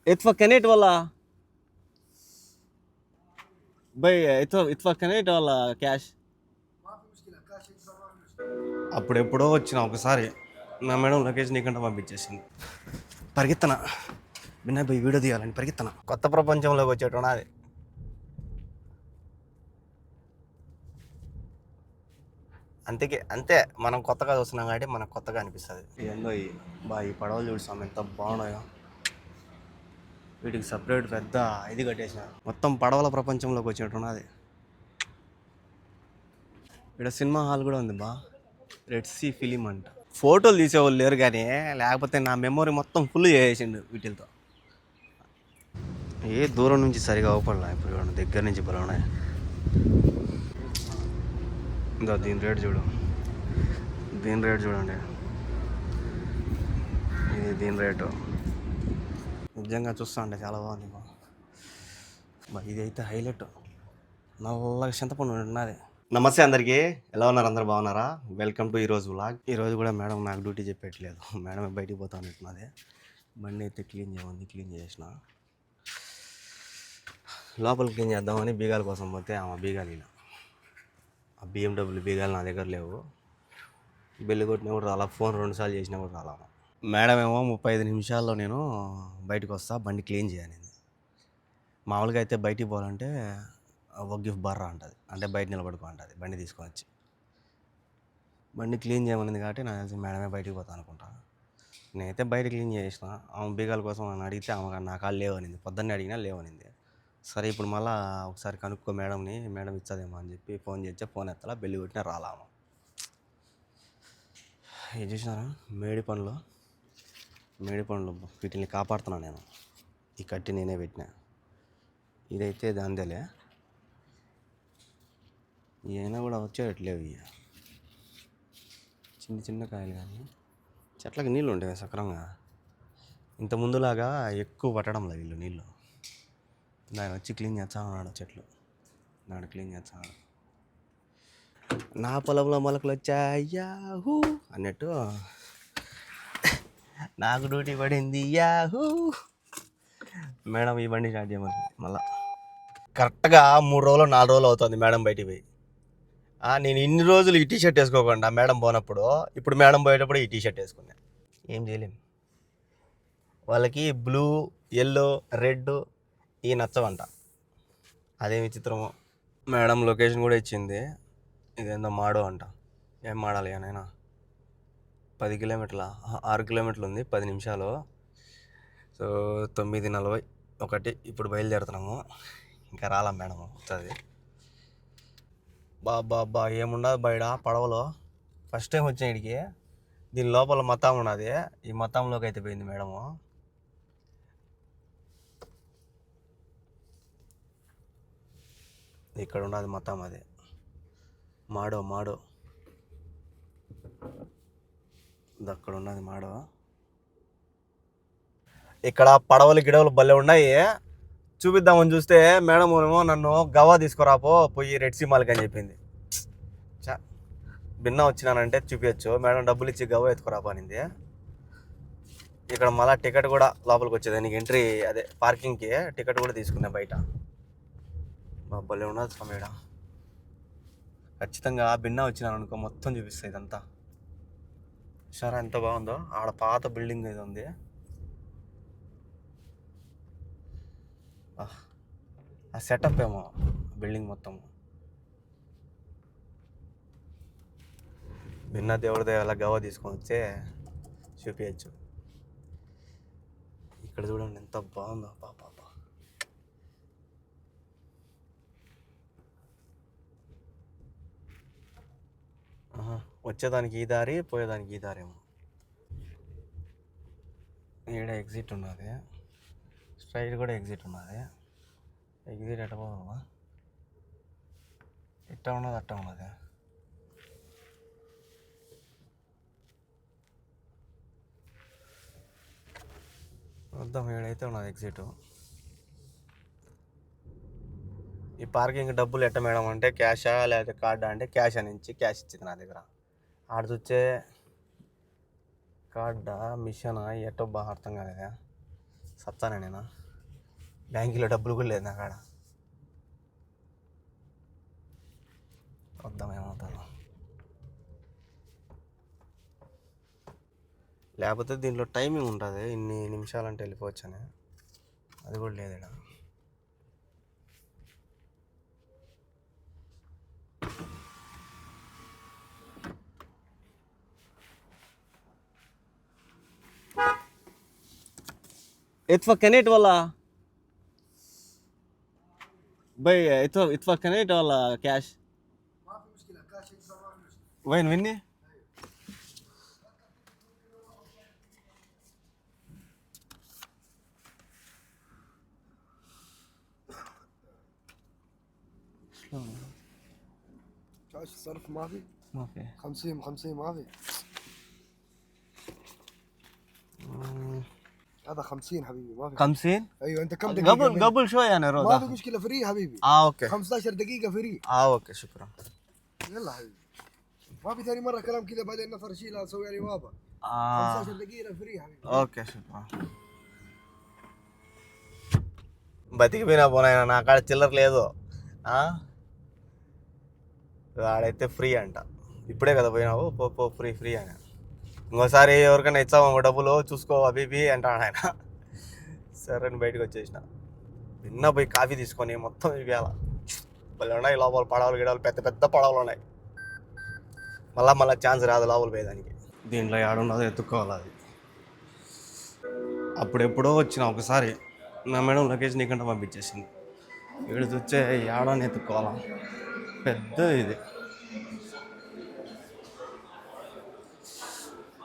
ادفع كنيت ولا بي ادفع كنيت ولا cash అప్పుడు ఎప్పుడో వచ్చిన ఒకసారి నా మేడం లగేజ్ నీకంటే పంపించేసింది. పరిగెత్తన వినయ్ పోయి వీడియో తీయాలని పరిగెత్తన. కొత్త ప్రపంచంలోకి వచ్చేటోనా అది. అంతే మనం కొత్తగా చూస్తున్నాం కాబట్టి మనకు కొత్తగా అనిపిస్తుంది. ఏందో ఈ పడవలు చూసాం ఎంత బాగున్నాయో. వీటికి సపరేట్ పెద్ద ఇది కట్టేసిన మొత్తం పడవల ప్రపంచంలోకి వచ్చినట్టున్నది. ఇక్కడ సినిమా హాల్ కూడా ఉంది బా, రెడ్ సీ ఫిలిం అంట. ఫోటోలు తీసేవాళ్ళు లేరు కానీ లేకపోతే నా మెమొరీ మొత్తం ఫుల్ చేసేసిండు వీటితో. ఏ దూరం నుంచి సరిగా అవపడలా, ఇప్పుడు దగ్గర నుంచి బలఉన్నాయి. ఇంకా దీని రేట్ చూడండి, ఇది దీని రేటు నిజంగా చూస్తా అంటే చాలా బాగుంది బా. ఇది అయితే హైలైట్, నల్లగా చింతపండు ఉన్నది. నమస్తే అందరికీ, ఎలా ఉన్నారు? అందరు బాగున్నారా? వెల్కమ్ టు ఈరోజు వ్లాగ్. ఈరోజు కూడా మేడం నాకు డ్యూటీ చెప్పట్లేదు, మేడం బయటికి పోతా అంటున్నది. బండి అయితే క్లీన్ చేసిన. లోపల క్లీన్ చేద్దామని బీగాల కోసం పోతే ఆమె బీగాలి, ఆ BMW బీగాలు నా దగ్గర లేవు. బెల్లు కొట్టినా కూడా రాలా, ఫోన్ 2 సార్లు చేసినా కూడా రాలా. మేడం ఏమో 35 నిమిషాల్లో నేను బయటకు వస్తా, బండి క్లీన్ చేయనింది. మామూలుగా అయితే బయటికి పోవాలంటే ఒక గిఫ్ట్ బర్రా అంటుంది, అంటే బయట నిలబడుకో అంటుంది బండి తీసుకొని వచ్చి. బండి క్లీన్ చేయమనింది కాబట్టి నాకు తెలిసి మేడమే బయటికి పోతా అనుకుంటా. నేనైతే బయట క్లీన్ చేసిన. ఆమె బీగాల కోసం అని అడిగితే ఆమె నా కాళ్ళు లేవనింది, పొద్దున్నే అడిగినా లేవనింది. సరే ఇప్పుడు మళ్ళీ ఒకసారి కనుక్కో మేడంని, మేడం ఇచ్చదేమో అని చెప్పి ఫోన్ చేస్తే ఫోన్ ఎత్తలా, బెల్లి కొట్టినా రాలా. ఏం చేసినారా మేడి పండ్లు వీటిని కాపాడుతున్నాను నేను. ఈ కట్టి నేనే పెట్టిన. ఇదైతే దాందేలే, అయినా కూడా వచ్చేటట్లేవు. ఇవి చిన్న కాయలు, కానీ చెట్లకి నీళ్ళు ఉంటాయి సక్రంగా. ఇంత ముందులాగా ఎక్కువ పట్టడంలా వీళ్ళు నీళ్ళు. దాన్ని వచ్చి క్లీన్ చేస్తా ఉన్నాడు, చెట్లు దాన్ని క్లీన్ చేస్తాడు. నా పొలంలో మొలకలు వచ్చాయాహూ అన్నట్టు నాకు డ్యూటీ పడింది యాహూ. మేడం ఈ బండి స్టార్ట్ చేయమని మళ్ళా కరెక్ట్గా 3 రోజులు 4 రోజులు అవుతుంది మేడం బయటికి పోయి. నేను ఇన్ని రోజులు ఈ టీషర్ట్ వేసుకోకుండా మేడం పోనప్పుడు, ఇప్పుడు మేడం పోయేటప్పుడు ఈ టీషర్ట్ వేసుకున్నా. ఏం చేయలేం, వాళ్ళకి బ్లూ, ఎల్లో, రెడ్ ఈ నచ్చవంట. అదే విచిత్రమో. మేడం లొకేషన్ కూడా ఇచ్చింది, ఇదేందో మాడో అంట. ఏం మాడాలి నాయనా? 10 కిలోమీటర్ల 6 కిలోమీటర్లు ఉంది, 10 నిమిషాలు. సో 9:41 ఇప్పుడు బయలుదేరుతున్నాము. ఇంకా రాలా మేడం వస్తుంది. బాబా ఏమున్నది బయట పడవలో. ఫస్ట్ టైం వచ్చిన ఇడికి. దీని లోపల మతం ఉన్నది, ఈ మతంలోకి అయితే పోయింది మేడము. ఇక్కడ ఉన్నది మతం, అది మాడో అక్కడ ఉన్నది మాడో. ఇక్కడ పడవలు గిడవలు భలే ఉన్నాయి, చూపిద్దామని చూస్తే మేడం ఏమో నన్ను గవా తీసుకురాపో పోయి రెడ్ సీ మాల్కి అని చెప్పింది. భిన్న వచ్చినానంటే చూపించచ్చు, మేడం డబ్బులు ఇచ్చి గవా ఎత్తుకురాపో అనింది. ఇక్కడ మళ్ళీ టికెట్ కూడా లోపలికి వచ్చేదానికి ఎంట్రీ, అదే పార్కింగ్కి టికెట్ కూడా తీసుకున్నా బయట. భలే ఉన్నది మేడం. ఖచ్చితంగా భిన్న వచ్చినాను అనుకో మొత్తం చూపిస్తాయి ఇదంతా. సరే ఎంత బాగుందో. ఆడ పాత బిల్డింగ్ ఇది ఉంది, ఆ సెటప్ ఏమో బిల్డింగ్ మొత్తం. భిన్న దేవుడి దేవాల గవా తీసుకొని వచ్చే చూపించచ్చు. ఇక్కడ చూడండి ఎంత బాగుందో పాప. వచ్చేదానికి ఈ దారి, పోయేదానికి ఈ దారి ఏమో. ఈడ ఎగ్జిట్ ఉన్నది, స్ట్రైట్ కూడా ఎగ్జిట్ ఉన్నది. ఎగ్జిట్ ఎట్ట పోదామా? ఇట్ట ఉన్నది అట్ట ఉన్నది. వద్దాం, ఏడైతే ఉన్నది ఎగ్జిట్. ఈ పార్కింగ్ డబ్బులు ఎట్ట మేడం అంటే క్యాషా లేకపోతే కార్డా అంటే క్యాష్ అని క్యాష్ ఇచ్చింది నా దగ్గర. ఆడ చూస్తే కార్డా మిషన్ ఎట్టో బాగా అర్థం కాలేదా. సత్తానే నేను బ్యాంకులో డబ్బులు కూడా లేదు నా కాడ. వద్దాం ఏమవుతాను. లేకపోతే దీంట్లో టైమింగ్ ఉంటుంది, ఇన్ని నిమిషాలంటే వెళ్ళిపోవచ్చని. అది కూడా లేదు ఇక్కడ. ادفع كنيت والله بي ادفع كنيت ولا كاش؟ ما في مشكله كاش يدفع ما في مشكله. وين مني؟ شلون؟ كاش صرف ما في. ما في 50 ما في. هذا 50 حبيبي ما في. 50؟ ايوه انت كم دقيقه قبل شوي انا ما روح في مشكله فري حبيبي. اوكي 15 دقيقه فري. اوكي شكرا. يلا حبيبي ما في ثاني مره كلام كذا بعدين نفر شيلها اسوي عليه وابا. 15 دقيقه فري حبيبي. ఓకే శుక్రా. బతికిపోయినా పోనాయన, నా కాడ చిల్లర లేదు. వాడైతే ఫ్రీ అంట. ఇప్పుడే కదా పోయినావు, పో ఫ్రీ ఫ్రీ అని. ఇంకోసారి ఎవరికైనా ఇచ్చాము డబ్బులు చూసుకో అవి అంటాడు ఆయన. సరే అని బయటకు వచ్చేసిన. నిన్న పోయి కాఫీ తీసుకొని మొత్తం ఇవ్వాలి. మళ్ళీ ఉన్నాయి లోపల పడవలు గిడవలు, పెద్ద పెద్ద పడవలు ఉన్నాయి. మళ్ళీ ఛాన్స్ రాదు లోపల పోయేదానికి. దీంట్లో ఏడున్నదో ఎత్తుక్కోవాలి. అది అప్పుడెప్పుడో వచ్చిన ఒకసారి నా మేడం లగేజ్ నీకంటే పంపించేసింది. ఇక్కడ వచ్చే ఏడాన్ని ఎత్తుక్కోవాలా, పెద్ద ఇది.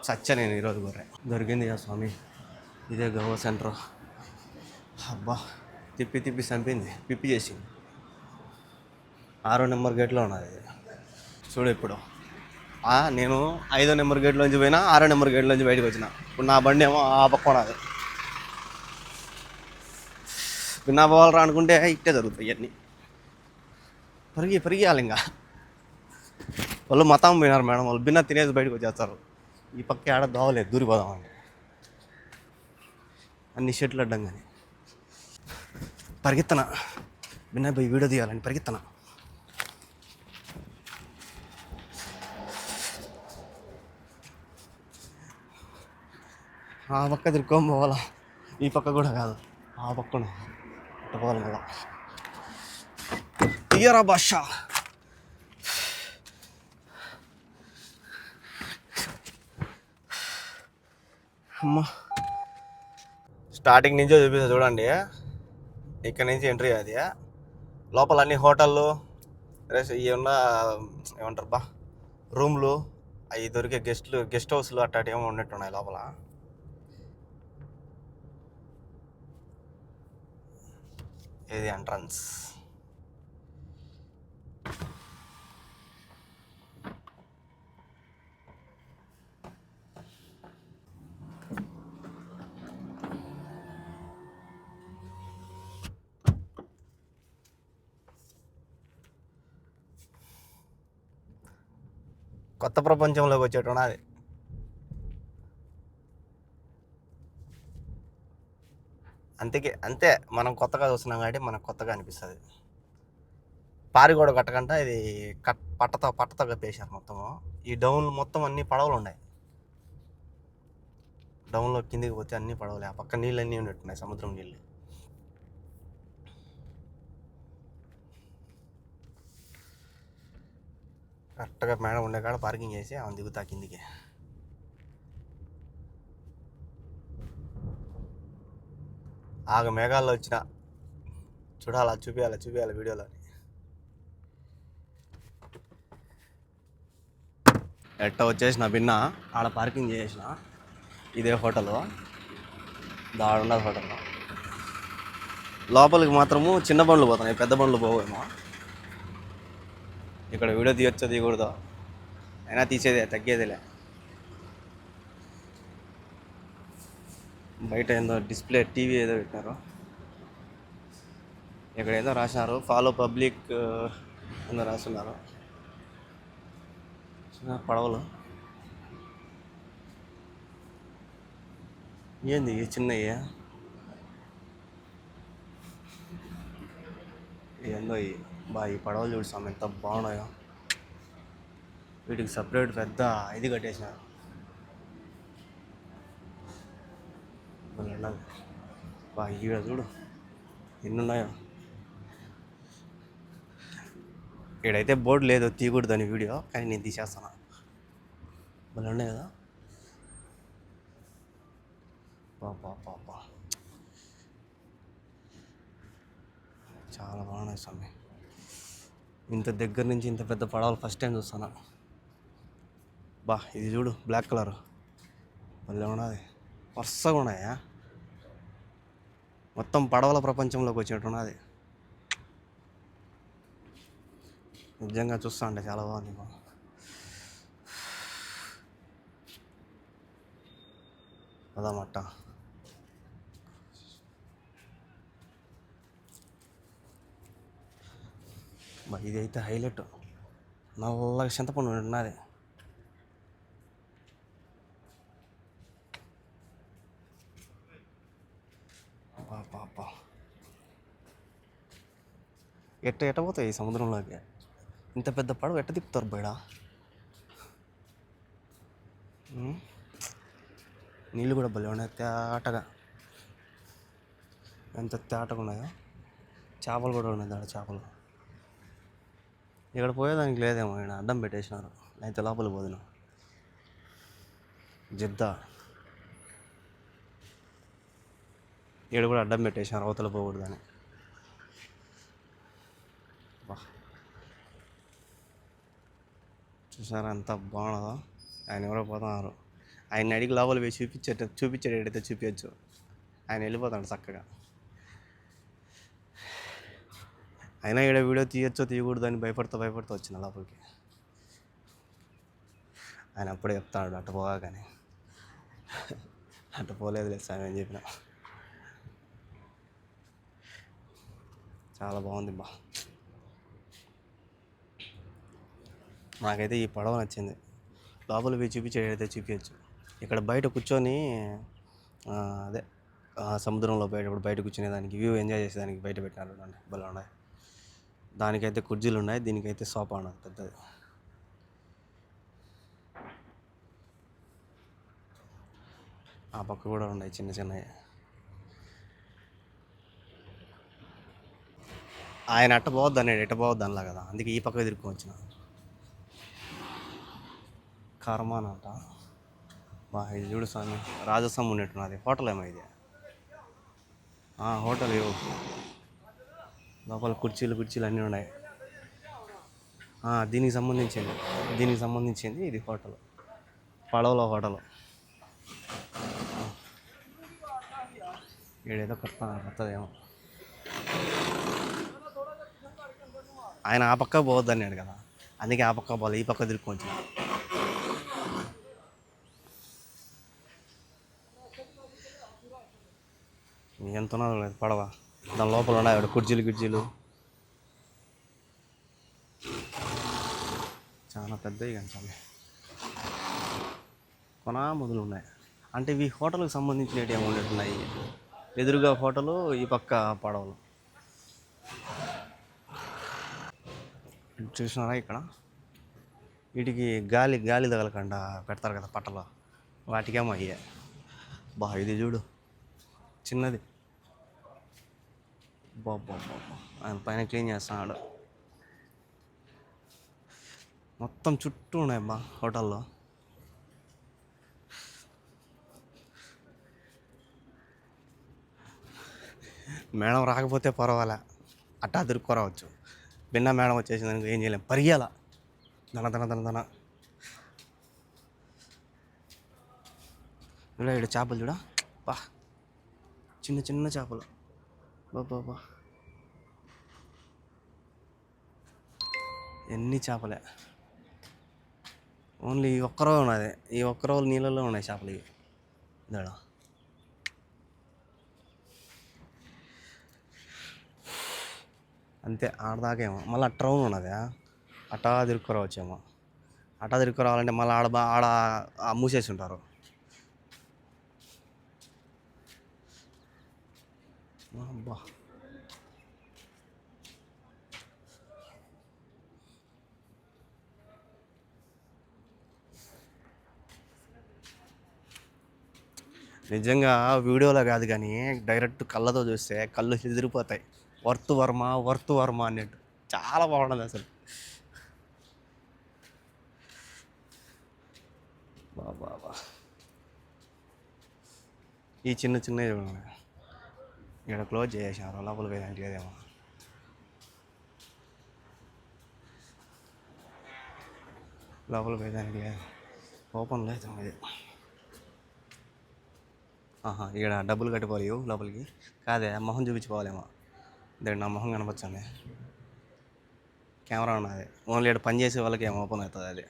సచ్చా నేను ఈరోజు గొర్రె దొరికింది కదా స్వామి. ఇదే గోవా సెంటర్. అబ్బా తిప్పి తిప్పి చంపింది, పిప్పి చేసింది. 6వ నెంబర్ గేట్లో ఉన్నది ఇది. చూడు ఇప్పుడు నేను 5వ నెంబర్ గేట్లోంచి పోయినా, 6వ నెంబర్ గేట్లోంచి బయటకు వచ్చిన. ఇప్పుడు నా బండి ఏమో ఆ పక్క ఉన్నది. నా పోవాలరా అనుకుంటే ఇట్టే జరుగుతాయి ఇవన్నీ. పరిగెయాలి ఇంకా. వాళ్ళు మతం పోయినారు మేడం, వాళ్ళు బిన్న తినేసి బయటకు వచ్చేస్తారు. ఈ పక్క ఆడ దోవలేదు, దూరిపోదామండి. అన్ని షెట్లు అడ్డం కానీ పరిగెత్తన. బిన్న పోయి వీడియో తీయాలని పరిగెత్తన. ఆ పక్క తిరుక్కోం పోవాలా, ఈ పక్క కూడా కాదు, ఆ పక్కన పోవాలి. మళ్ళా తీయరా భాష. అమ్మా స్టార్టింగ్ నుంచో చూపిస్తా చూడండి. ఇక్కడ నుంచి ఎంట్రీ అది. లోపల అన్ని హోటళ్ళు, ఇవి ఉన్న ఏమంటారు బా రూమ్లు, అవి దొరికే గెస్ట్ హౌస్లు అట్లాంటివి ఏమో ఉన్నట్టున్నాయి లోపల. ఇది ఎంట్రన్స్. కొత్త ప్రపంచంలోకి వచ్చేటోనా అది. అంతే మనం కొత్తగా చూస్తున్నాం కాబట్టి మనకు కొత్తగా అనిపిస్తుంది. పారి కూడా కట్టకుండా ఇది పట్టతో కప్పేశారు మొత్తము. ఈ డౌన్ మొత్తం అన్ని పడవలు ఉన్నాయి. డౌన్లో కిందికి పోతే అన్ని పడవలే. ఆ పక్క నీళ్ళు అన్నీ ఉన్నట్టున్నాయి, సముద్రం నీళ్ళు. కరెక్ట్గా మేడం ఉండే కాడ పార్కింగ్ చేసి ఆమె దిగుతా కిందికి. మేఘాల్లో వచ్చిన చూపించాలి వీడియోలో. ఎట్ట వచ్చేసిన బిన్న ఆడ పార్కింగ్ చేసిన. ఇదే హోటల్, దాడున్నది హోటల్. లోపలికి మాత్రము చిన్న బండ్లు పోతున్నాయి, పెద్ద బండ్లు పోవేమో. ఇక్కడ వీడియో తీయొచ్చో తీయకూడదు, అయినా తీసేదే, తగ్గేదిలే. బయట ఏందో డిస్ప్లే టీవీ ఏదో పెట్టినారు. ఇక్కడ ఏదో రాసినారు, ఫాలో పబ్లిక్ ఏదో రాస్తున్నారు. పడవలు ఏంది చిన్నవి. ఏందో ఈ పడవలు చూడు స్వామి ఎంత బాగున్నాయో. వీటికి సపరేట్ పెద్ద ఇది కట్టేసినారు. ఈడ చూడు ఎన్ని ఉన్నాయో. ఈడైతే బోర్డు లేదు తీయకూడదు అని వీడియో, కానీ నేను తీసేస్తాను. భలే ఉన్నాయి కదా. పాపా చాలా బాగున్నాయి స్వామి. ఇంత దగ్గర నుంచి ఇంత పెద్ద పడవలు ఫస్ట్ టైం చూస్తాను. ఇది చూడు బ్లాక్ కలర్ భలే ఉన్నది. వరుసగా ఉన్నాయా, మొత్తం పడవల ప్రపంచంలోకి వచ్చినట్టున్నది. నిజంగా చూస్తా అంటే చాలా బాగుంది. అదన్నమాట. ఇది అయితే హైలైట్. నల్లగా చింతపండు ఉన్నది. పాప ఎట్ట పోతాయి ఈ సముద్రంలోకి? ఇంత పెద్ద పడవ ఎట్ట తిప్పుతారు బయట? నీళ్ళు కూడా భలే ఉన్నాయి తేటగా. ఎంత తేటగా ఉన్నాయో. చేపలు కూడా ఉన్నాయి దాంట్లో, చేపలు. ఇక్కడ పోయేదానికి లేదేమో, ఇక్కడ అడ్డం పెట్టేసినారు. అయితే లోపల పోదును. జిద్దా ఇక్కడ కూడా అడ్డం పెట్టేసినారు, అవతల పోకూడదని. చూసారా ఎంత బాగున్నదో. ఆయన ఎవరో పోతున్నారు. ఆయన అడిగి లోపల పోయి చూపించేటైతే చూపించచ్చు. ఆయన వెళ్ళిపోతాడు చక్కగా. అయినా ఇక్కడ వీడియో తీయచ్చో తీయకూడదు అని భయపడుతూ వచ్చిన లోపలికి. ఆయన అప్పుడే చెప్తాడు అట్ట పోగా, కానీ అట్ట పోలేదు లేదు సార్ అని చెప్పిన. చాలా బాగుంది నాకైతే ఈ పడవ నచ్చింది. లోపల పోయి చూపించేటైతే చూపించచ్చు. ఇక్కడ బయట కూర్చొని అదే సముద్రంలో బయట కూర్చునేదానికి, వ్యూ ఎంజాయ్ చేసేదానికి బయట పెట్టినారు. భలే ఉన్నాయి. దానికైతే కుర్చీలు ఉన్నాయి, దీనికైతే సోఫా ఉన్నది పెద్దది. ఆ పక్క కూడా ఉన్నాయి చిన్న చిన్నవి. ఆయన అట్ట పోవద్దు అన్నాడు, ఎట్ట పోవద్దు అనలా కదా, అందుకే ఈ పక్క తిరుక్కొని వచ్చిన. కర్మానంట. ఇది చూడు స్వామి, రాజస్థాన్ ఉన్నట్టున్నది. హోటల్ ఏమో ఇది. హోటల్ ఇవ్వు. లోపల కుర్చీలు అన్నీ ఉన్నాయి. దీనికి సంబంధించింది ఇది హోటల్, పడవలో హోటల్. ఏడేదో కొత్తదేమో. ఆయన ఆ పక్క పోవద్దు అన్నాడు కదా, అందుకే ఆ పక్క పోలే, ఈ పక్క తిరుక్కొని. ఎంత ఉన్నదో లేదు పడవ. దాని లోపల ఉన్నాయి కుర్చీలు చాలా పెద్దవి. కానీ మొదలు ఉన్నాయి. అంటే ఇవి హోటల్కి సంబంధించినవి ఏమి ఉన్నట్టున్నాయి. ఎదురుగా హోటలు, ఈ పక్క పడవలు. చూసినారా ఇక్కడ వీటికి గాలి తగలకుండా పెడతారు కదా పట్టలో, వాటికేమో అయ్యే. ఇది చూడు చిన్నది. ఆయన పైన క్లీన్ చేస్తున్నాడు. మొత్తం చుట్టూ ఉన్నాయి హోటల్లో. మేడం రాకపోతే పర్వాలే, అట్టా తిరుక్కోరావచ్చు. బిన్న మేడం వచ్చేసిందని ఏం చేయలేం, పరిగెల దన. ఇక్కడ చేపలు చూడ, చిన్న చేపలు. ఎన్ని చేపలే. ఓన్లీ ఈ ఒక్కరో ఉన్నది, ఈ ఒక్కరో నీళ్ళల్లో ఉన్నాయి చేపలు ఇవి. దాడ అంతే, ఆడదాకేమో. మళ్ళీ ట్రౌన్ ఉన్నది, అట్టా తిరుక్కురావచ్చేమో. అట్టా తిరుక్కురావాలంటే మళ్ళీ ఆడ మూసేసి ఉంటారు. నిజంగా వీడియోలో కాదు కానీ డైరెక్ట్ కళ్ళతో చూస్తే కళ్ళు చెదిరిపోతాయి. వర్త్ వర్మ అన్నట్టు చాలా బాగుంటుంది అసలు. బాబా ఈ చిన్న చూడండి, ఇక్కడ క్లోజ్ చేసేసారు, లోపల పోయేదానికి లేదేమో. లోపల పోయేదానికి లేదు, ఓపెన్ లేదు ఇది. ఇక్కడ డబ్బులు కట్టిపోవాలి లోపలికి. కాదే మొహం చూపించుకోవాలేమో. దగ్గర నా మొహం కనపచ్చండి, కెమెరా ఉన్నది. ఓన్లీ ఇక్కడ పని చేసే వాళ్ళకి ఏమో ఓపెన్ అవుతుంది అది.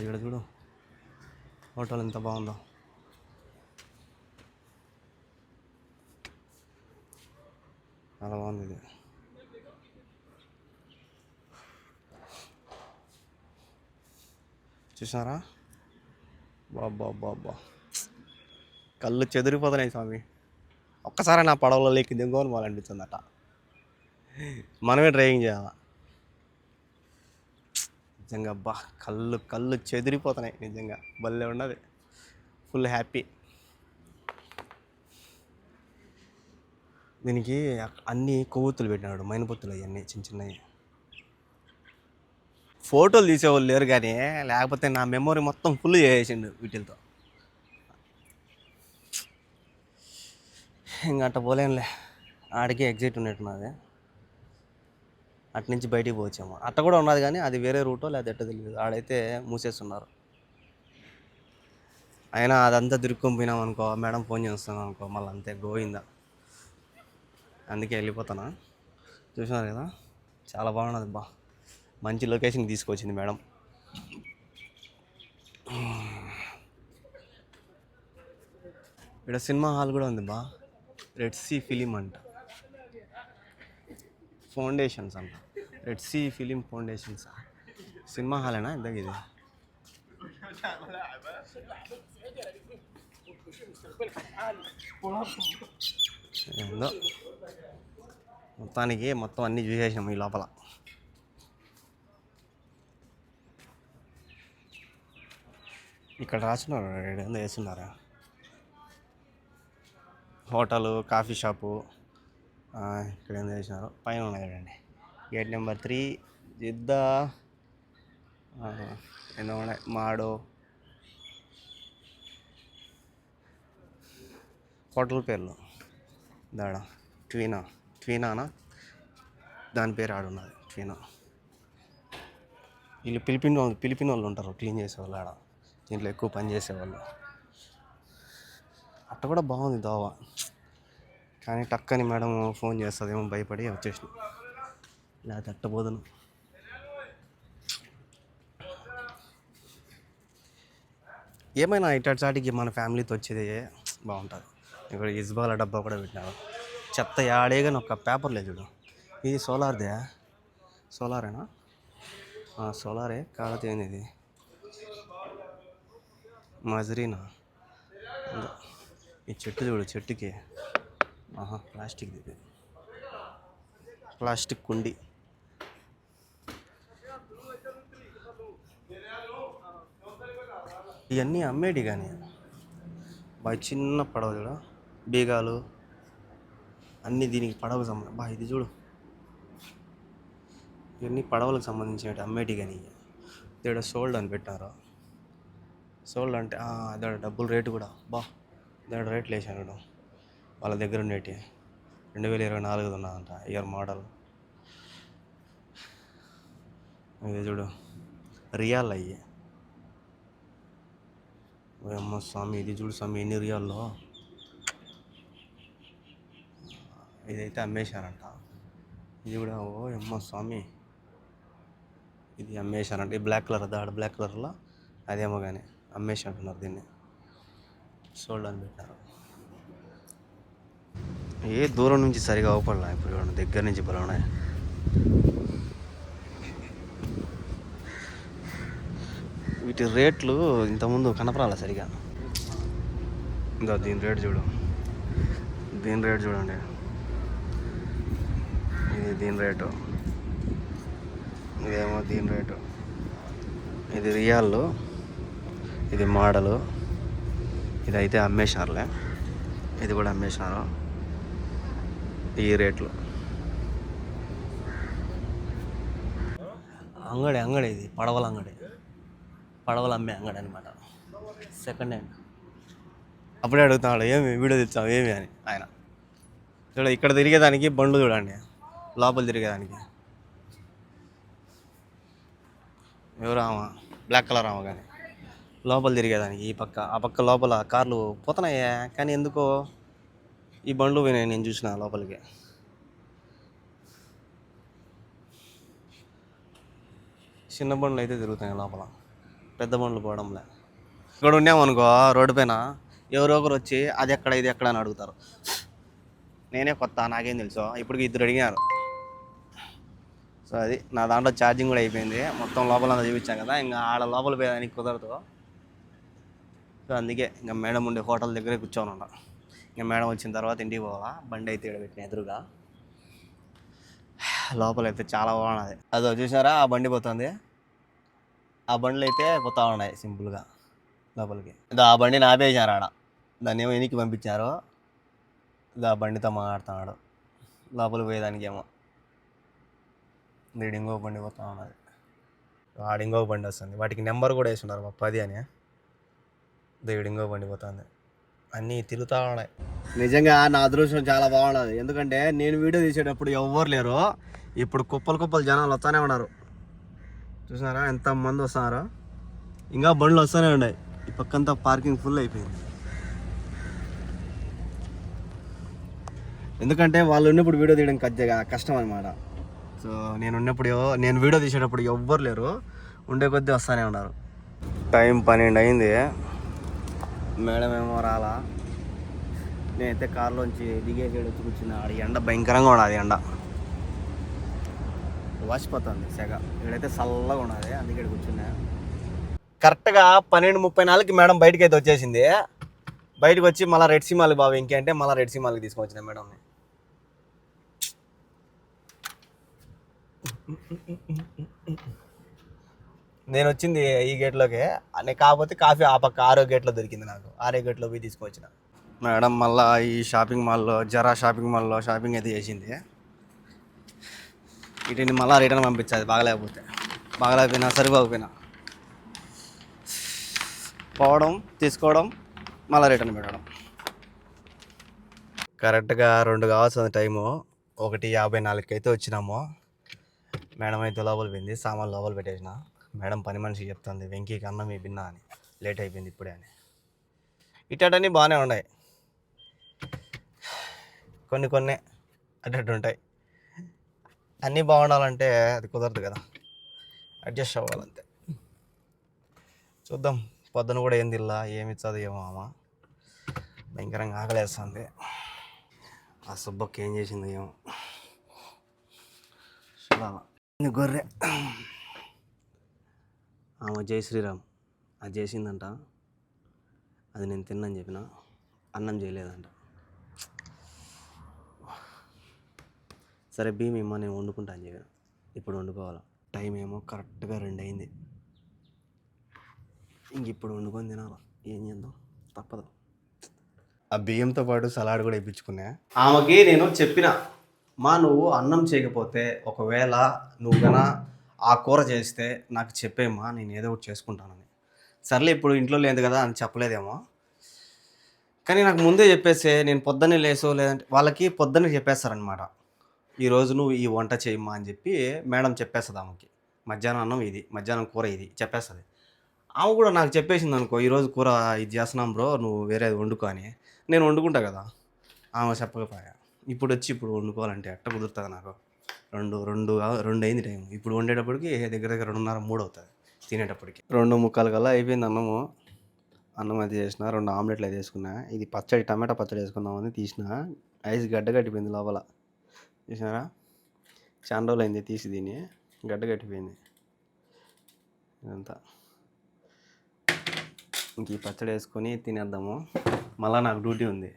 ఇక్కడ చూడు హోటల్ ఎంత బాగుందో. చాలా బాగుంది ఇది. చూసారా బాబా కళ్ళు చెదిరిపోతున్నాయి స్వామి. ఒక్కసారి నా పడవలో లేకి దింగోని పోవాలనిపిస్తుందట. మనమే డ్రైవింగ్ చేయాలా నిజంగా. కళ్ళు చెదిరిపోతున్నాయి నిజంగా, భలే ఉన్నది. Full happy. దీనికి అన్ని కొవ్వొత్తులు పెట్టినాడు, మైనపొత్తులు అవన్నీ చిన్న చిన్నవి. ఫోటోలు తీసేవాళ్ళు లేరు కానీ లేకపోతే నా మెమొరీ మొత్తం ఫుల్ చేసేసిండు వీటితో. ఇంకా అట్ట పోలేనులే, ఆడికి ఎగ్జిట్ ఉన్నట్టున్నది. అటు నుంచి బయటికి పోవచ్చేమో. అట్ట కూడా ఉన్నది కానీ అది వేరే రూటో లేదా ఎట్టో తెలియదు. ఆడైతే మూసేస్తున్నారు. అయినా అదంతా తిరుక్కొని పోయినాం అనుకో, మేడం ఫోన్ చేస్తున్నాం అనుకో, మళ్ళీ అంతే గోయిందా. అందుకే వెళ్ళిపోతానా. చూసినారు కదా చాలా బాగున్నది మంచి లొకేషన్కి తీసుకొచ్చింది మేడం. ఇక్కడ సినిమా హాల్ కూడా ఉంది రెడ్ సీ ఫిలిం అంట, ఫౌండేషన్స్ అంట. Red sea film foundations cinema హాలేనా ఇందాక ఇది? ఏందో మొత్తానికి మొత్తం అన్నీ చూసేసాము ఈ లోపల. ఇక్కడ రాస్తున్నారు, ఏందో వేస్తున్నారా. హోటలు, కాఫీ షాపు ఇక్కడ ఏం చేసినారు. పైన ఉన్నాయి కదండి, గేట్ నెంబర్ 3 జిద్దా ఎన్నో ఉన్నాయి. మాడో హోటల్ పేర్లు దాడ ట్వీనానా దాని పేరు ఆడున్నది, ట్వీనా. వీళ్ళు పిలిపిన వాళ్ళు ఉంటారు క్లీన్ చేసేవాళ్ళు ఆడ, దీంట్లో ఎక్కువ పని చేసేవాళ్ళు. అట్ట కూడా బాగుంది దోవ, కానీ టక్కని మేడం ఫోన్ చేస్తుందేమో భయపడి వచ్చేసిన, లేకపోతే అట్టబోదును. ఏమైనా ఇటాటికి మన ఫ్యామిలీతో వచ్చేది బాగుంటుంది. ఇక్కడ ఇజ్బాల డబ్బా కూడా పెట్టినారు. చెత్త యాడేగాని ఒక పేపర్ లేదు చూడు. ఇది సోలారేనా? సోలారే కాకపోతే ఏంది ఇది, మజరీనా. ఈ చెట్టు చూడు, చెట్టుకి ప్లాస్టిక్, ఇది ప్లాస్టిక్ కుండి. ఇవన్నీ అమ్మేటి కానీ బాగా చిన్న పడవ చూడ, బీగాలు అన్నీ దీనికి పడవకు సంబంధం. ఇది చూడు, ఇవన్నీ పడవలకు సంబంధించినవి అమ్మేటి కానీ. ఇక్కడ సోల్డ్ అని పెట్టారు. సోల్డ్ అంటే అదే డబ్బులు రేటు కూడా దాని రేట్లు వేసాడు వాళ్ళ దగ్గర ఉండేటి. 2024 ఉన్నదంట ఇయర్ మోడల్. ఇది చూడు రియాల్ అయ్యి. అమ్మ స్వామి, ఇది చూడు స్వామి ఎన్ని రియాల్లో. ఇదైతే అమ్మేశారంట. ఇది కూడా అమ్మ స్వామి, ఇది అమ్మేశారంట. ఈ బ్లాక్ కలర్ దాడ బ్లాక్ కలర్లో అదేమో కానీ అమ్మేసి అంటున్నారు దీన్ని. సోల్డ్ అని పెట్టారు. దూరం నుంచి సరిగా అవపడలా, ఇప్పుడు దగ్గర నుంచి బలఉన్నాయి. వీటి రేట్లు ఇంతకుముందు కనపరాల సరిగా. ఇంకా దీని రేట్ చూడండి. ఇది దీని రేటు, ఇదేమో దీని రేటు. ఇది రియాల్లో ఇది మోడలు, ఇదైతే అమ్మేశారులే, ఇది కూడా అమ్మేశారు ఈ రేట్లు. అంగడి ఇది పడవల అంగడి, పడవలు అమ్మే అంగడి అనమాట, సెకండ్ హ్యాండ్. అప్పుడే అడుగుతున్నాడు ఏమి వీడియో తెచ్చావు ఏమి అని ఆయన. చూడ ఇక్కడ తిరిగేదానికి బండ్లు చూడండి, లోపల తిరిగేదానికి ఎవరు ఆమె బ్లాక్ కలర్ ఆమె, కానీ లోపల తిరిగేదానికి ఈ పక్క ఆ పక్క లోపల కార్లు పోతున్నాయా, కానీ ఎందుకో ఈ బండ్లు పోయినాయి నేను చూసిన లోపలికి. చిన్న బండ్లు అయితే తిరుగుతాయి లోపల, పెద్ద బండ్లు పోవడంలే. ఇక్కడ ఉన్నామనుకో రోడ్డు పైన ఎవరో ఒకరు వచ్చి అది ఎక్కడ ఇది ఎక్కడ అని అడుగుతారు. నేనే కొత్త, నాకేం తెలుసు, ఇప్పటికి 2 అడిగినారు. సో అది నా దాంట్లో ఛార్జింగ్ కూడా అయిపోయింది, మొత్తం లోపలంతా చూపించాం కదా, ఇంకా ఆడ లోపల పోయేదానికి కుదరదు. సో అందుకే ఇంకా మేడం ఉండే హోటల్ దగ్గరే కూర్చొని ఉన్నా. ఇంకా మేడం వచ్చిన తర్వాత ఇంటికి పోవాలా. బండి అయితే ఇక్కడ పెట్టిన ఎదురుగా, లోపలైతే చాలా బాగున్నది. అదో చూసారా ఆ బండి పోతుంది, ఆ బండ్లు అయితే పోతా ఉన్నాయి సింపుల్గా లోపలికి. ఇదో ఆ బండిని ఆపేసినారు ఆడ, దాన్ని ఏమో వెనక్కి పంపించారు. ఇదో ఆ బండితో మాట్లాడుతున్నాడు, లోపలికి పోయేదానికి ఏమో. ఇంకో బండి పోతా ఉన్నది, ఆడింగో బండి వస్తుంది, వాటికి నెంబర్ కూడా వేసి ఉన్నారు 10 అని. ఇంకో బండి పోతుంది, అన్నీ తిరుగుతూ ఉన్నాయి. నిజంగా నా అదృష్టం చాలా బాగున్నది, ఎందుకంటే నేను వీడియో తీసేటప్పుడు ఎవ్వరు లేరు, ఇప్పుడు కుప్పలు జనాలు వస్తూనే ఉన్నారు. చూసినారా ఎంతమంది వస్తున్నారు, ఇంకా బండ్లు వస్తూనే ఉన్నాయి. ఈ పక్కంతా పార్కింగ్ ఫుల్ అయిపోయింది, ఎందుకంటే వాళ్ళు ఉన్నప్పుడు వీడియో తీయడం కష్టం అనమాట. సో నేను వీడియో తీసేటప్పుడు ఎవ్వరు లేరు, ఉండే కొద్దీ వస్తూనే ఉన్నారు. టైం 12 అయింది, మేడం ఏమో రాలా. నేనైతే కారులోంచి దిగేసాడు వచ్చి కూర్చున్నా. ఎండ భయంకరంగా ఉన్నది, ఎండ వాసిపోతుంది సెగ. ఇక్కడైతే చల్లగా ఉన్నది, అందుకే ఇక్కడ కూర్చున్నా. కరెక్ట్గా 12:34కి మేడం బయటకి అయితే వచ్చేసింది. బయటకు వచ్చి మళ్ళీ రెడ్ సిమాల్ బాబు ఇంకేంటే మళ్ళీ రెడ్ సిమాల్కి తీసుకొచ్చిన మేడంని. నేను వచ్చింది ఈ గేట్లోకే, కాకపోతే కాఫీ ఆ పక్క 6వ గేట్లో దొరికింది నాకు, 6వ గేట్లో పోయి తీసుకొచ్చిన. మేడం మళ్ళీ ఈ షాపింగ్ మాల్లో జరా షాపింగ్ మాల్లో షాపింగ్ అయితే చేసింది. వీటిని మళ్ళీ రిటర్న్ పంపించాలి, బాగలేకపోయినా సరిపోకపోయినా. పోవడం తీసుకోవడం మళ్ళీ రిటర్న్ పెట్టడం. కరెక్ట్గా 2 కావాల్సిన టైము, 1:54కి అయితే వచ్చినాము. మేడం అయితే లోపల పోయింది, సామాన్లు లోపల పెట్టేసిన. మేడం పని మనిషికి చెప్తుంది వెంకీకి అన్నం ఈ బిన్నా అని, లేట్ అయిపోయింది ఇప్పుడే అని. ఇటన్నీ బాగానే ఉన్నాయి, కొన్ని అటు ఉంటాయి. అన్నీ బాగుండాలంటే అది కుదరదు కదా, అడ్జస్ట్ అవ్వాలంతే. చూద్దాం, పొద్దున కూడా ఏం తిల్లా, ఏమి ఇచ్చదు ఏమో అమ్మ, భయంకరంగా ఆకలేస్తుంది. ఆ సుబ్బకి ఏం చేసింది ఏమో చూడాలా. గొర్రె ఆమె జై శ్రీరామ్ అది చేసిందంట, అది నేను తిన్నాను చెప్పిన, అన్నం చేయలేదంట. సరే బియ్యం ఏమో నేను వండుకుంటా అని చెప్పిన, ఇప్పుడు వండుకోవాలా. టైం ఏమో కరెక్ట్గా 2 అయింది, ఇంక ఇప్పుడు వండుకొని తినాలా, ఏం చేద్దాం తప్పదు. ఆ బియ్యంతో పాటు సలాడ్ కూడా ఇప్పించుకున్నా. ఆమెకి నేను చెప్పిన, నువ్వు అన్నం చేయకపోతే ఒకవేళ నువ్వు గన ఆ కూర చేస్తే నాకు చెప్పేమ్మా, నేను ఏదో ఒకటి చేసుకుంటానని. సర్లే ఇప్పుడు ఇంట్లో లేదు కదా అని చెప్పలేదేమో, కానీ నాకు ముందే చెప్పేస్తే నేను పొద్దున్నే లేసో లేదంటే వాళ్ళకి పొద్దున్నే చెప్పేస్తారనమాట, ఈరోజు నువ్వు ఈ వంట చేయమ్మా అని చెప్పి మేడం చెప్పేస్తుంది ఆమెకి. మధ్యాహ్నం అన్నం ఇది, మధ్యాహ్నం కూర ఇది చెప్పేస్తుంది. ఆమె కూడా నాకు చెప్పేసింది అనుకో, ఈరోజు కూర ఇది చేస్తున్నాం బ్రో నువ్వు వేరేది వండుకో అని, నేను వండుకుంటా కదా. ఆమె చెప్పకపోయా, ఇప్పుడు వండుకోవాలంటే ఎట్ట కుదురుతుంది నాకు. 2 అయింది టైం, ఇప్పుడు వండేటప్పటికి దగ్గర 2:30, 3 అవుతుంది. తినేటప్పటికి 2:45 కల్లా అయిపోయింది అన్నం అయితే చేసిన. 2 ఆమ్లెట్లు అయితే వేసుకున్నా. ఇది పచ్చడి, టమాటా పచ్చడి వేసుకుందామని తీసిన, ఐస్ గడ్డ కట్టిపోయింది లోపల. చూసినారా, చాలా రోజులు అయింది తీసి, దీన్ని గడ్డ కట్టిపోయింది ఇదంతా. ఇంక ఈ పచ్చడి వేసుకొని తినేద్దాము. మళ్ళీ నాకు డ్యూటీ ఉంది.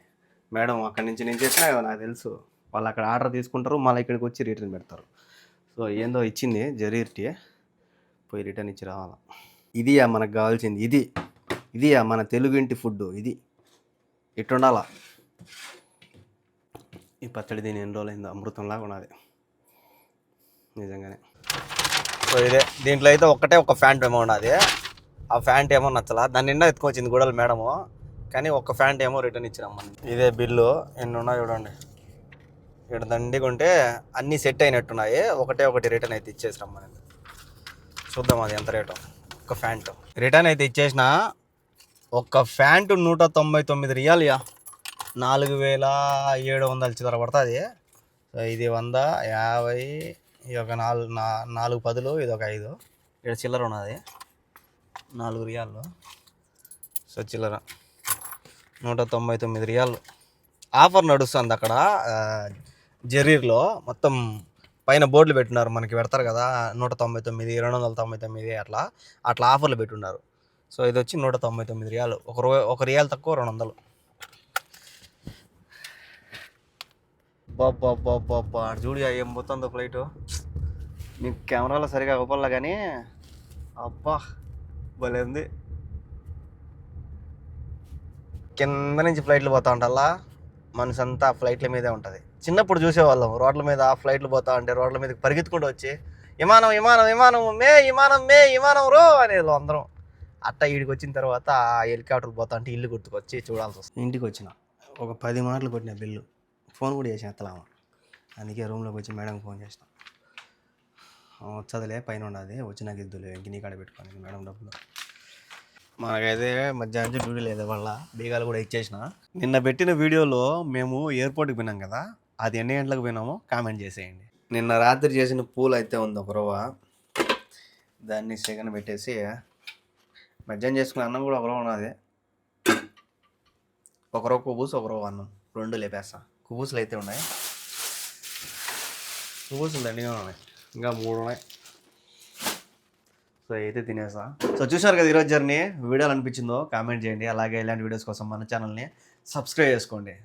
మేడం అక్కడి నుంచి నేను చేసినా కదా, నాకు తెలుసు వాళ్ళు అక్కడ ఆర్డర్ తీసుకుంటారు, మళ్ళీ ఇక్కడికి వచ్చి రిటర్న్ పెడతారు. సో ఏందో ఇచ్చింది జరీర్టీ, పోయి రిటర్న్ ఇచ్చి రావాలా. ఇది మనకు కావాల్సింది, ఇది మన తెలుగింటి ఫుడ్ ఇది ఇట్టుండాల. ఈ పచ్చడి దీని ఎన్ని రోజులైందో అమృతంలాగా ఉన్నది నిజంగానే. సో ఇదే దీంట్లో అయితే ఒక ఫ్యాంట్ ఏమో ఉన్నది. ఆ ఫ్యాంట్ ఏమో నచ్చలా, దాని నిండా ఎత్తుకొచ్చింది గూడలు మేడము, కానీ ఒక ఫ్యాంట్ ఏమో రిటర్న్ ఇచ్చినాం. ఇదే బిల్లు ఎన్ని ఉన్నాయి చూడండి. ఇక్కడ దండిగా ఉంటే అన్నీ సెట్ అయినట్టున్నాయి, ఒకటి రిటర్న్ అయితే ఇచ్చేసినాం మనం. చూద్దాం అది ఎంత రేటు. ఒక ఫ్యాంట్ రిటర్న్ అయితే ఇచ్చేసిన. ఒక ఫ్యాంటు 199 రియాలియా, 4700 చిల్లర పడుతుంది. సో ఇది 150, ఇది ఒక 4 పదులు, ఇది ఒక 5, ఇక్కడ చిల్లర ఉన్నది 4 రియాలు. సో చిల్లర 199 రియాలు. ఆఫర్ నడుస్తుంది అక్కడ జరీర్లో. మొత్తం పైన బోర్డులు పెట్టున్నారు, మనకి పెడతారు కదా 199, 299 అట్లా ఆఫర్లు పెట్టున్నారు. సో ఇది వచ్చి 199 రియాలు, ఒక రియాల్ తక్కువ 200. బాబా జూడియా ఏం పోతుందో ఫ్లైట్. నీకు కెమెరాలో సరిగా అవ్వాలా కానీ అబ్బా భలే ఉంది. కింద నుంచి ఫ్లైట్లు పోతా ఉంటాలా, మనసు అంతా ఫ్లైట్ల మీదే ఉంటుంది. చిన్నప్పుడు చూసేవాళ్ళం రోడ్ల మీద ఫ్లైట్లు పోతా ఉంటే రోడ్ల మీదకి పరిగెత్తుకుంటూ వచ్చి విమానం విమానం విమానం విమానం రో అనేది అందరం. అట్టా ఈడికి వచ్చిన తర్వాత ఆ హెలికాప్టర్లు పోతా అంటే ఇల్లు గుర్తుకొచ్చి చూడాల్సి వస్తుంది. ఇంటికి వచ్చిన ఒక 10 మాటలు కొట్టిన బిల్లు, ఫోన్ కూడా చేసిన ఎత్తలామా. అందుకే రూమ్లోకి వచ్చి మేడంకి ఫోన్ చేసిన. వచ్చేదిలే పైన ఉన్నది, వచ్చినాక ఇద్దులే ఇంక నీ కాడ పెట్టుకోండి మేడం డబ్బులు. మనకైతే మధ్యాహ్నం నుంచి డ్యూటీ లేదు వల్ల బీగాలు కూడా ఇచ్చేసిన. నిన్న పెట్టిన వీడియోలో మేము ఎయిర్పోర్ట్కి పోయినాం కదా, అది ఎన్ని గంటలకు పోయినామో కామెంట్ చేసేయండి. నిన్న రాత్రి చేసిన పూలు అయితే ఉంది ఒక రవ్వ, దాన్ని సెగన పెట్టేసి మధ్యాహ్నం చేసుకున్న అన్నం కూడా ఒక రవ్వ ఉన్నది. ఒక రవ్వ కుబూసు, ఒక రవ్వ అన్నం, 2 లేపేస్తా. కుబూసులు అయితే ఉన్నాయి, కుబూసులు దండిగా ఉన్నాయి, ఇంకా 3 ఉన్నాయి. సో అయితే తినేసా. సో చూసారు కదా ఈరోజు జర్నీ. వీడియోలు అనిపించిందో కామెంట్ చేయండి. అలాగే ఇలాంటి వీడియోస్ కోసం మన ఛానల్ని సబ్స్క్రైబ్ చేసుకోండి.